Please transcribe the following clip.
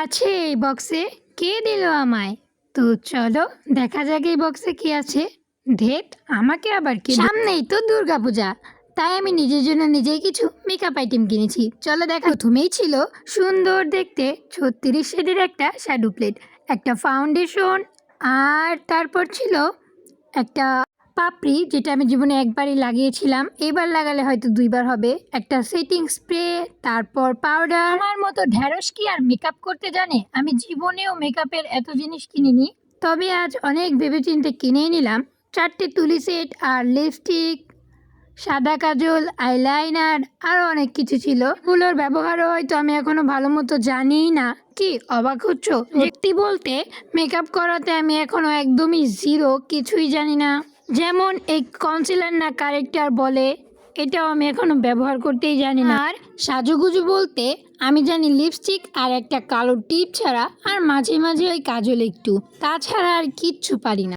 আছে এই বক্সে? কে দিল আমায়? তো চলো দেখা যাক এই বক্সে কি আছে। ধেত, আমাকে আবার কি? সামনেই তো দুর্গাপূজা, তাই আমি নিজের জন্য নিজেই কিছু মেকআপ আইটেম কিনেছি। চলো দেখা। প্রথমেই ছিল সুন্দর দেখতে 36 শেডের একটা শ্যাডো প্লেট, একটা ফাউন্ডেশন, আর তারপর ছিল একটা পাপড়ি, যেটা আমি জীবনে একবারই লাগিয়েছিলাম, এবার লাগালে হয়তো দুইবার হবে, একটা সেটিং স্প্রে, তারপর পাউডার। আমার মতো ঢ্যাঁড়স কি আর মেকআপ করতে জানে? আমি জীবনেও মেকআপের এত জিনিস কিনিনি, তবে আজ অনেক ভেবেচিন্তে কিনেই নিলাম। 4টে তুলি সেট আর লিপস্টিক, সাদা কাজল, আইলাইনার, আরও অনেক কিছু ছিল। এগুলোর ব্যবহারও হয়তো আমি এখনো ভালো মতো জানিই না। কি অবাক হচ্ছ? সত্যি বলতে মেকআপ করাতে আমি এখনো একদমই জিরো, কিছুই জানি না। যেমন এই কনসিলার না কারেক্টার বলে, এটাও আমি এখনো ব্যবহার করতেই জানি না। আর সাজুগুজু বলতে আমি জানি লিপস্টিক আর একটা কালো টিপ ছাড়া, আর মাঝে মাঝে ওই কাজল একটু, তাছাড়া আর কিচ্ছু পারি না।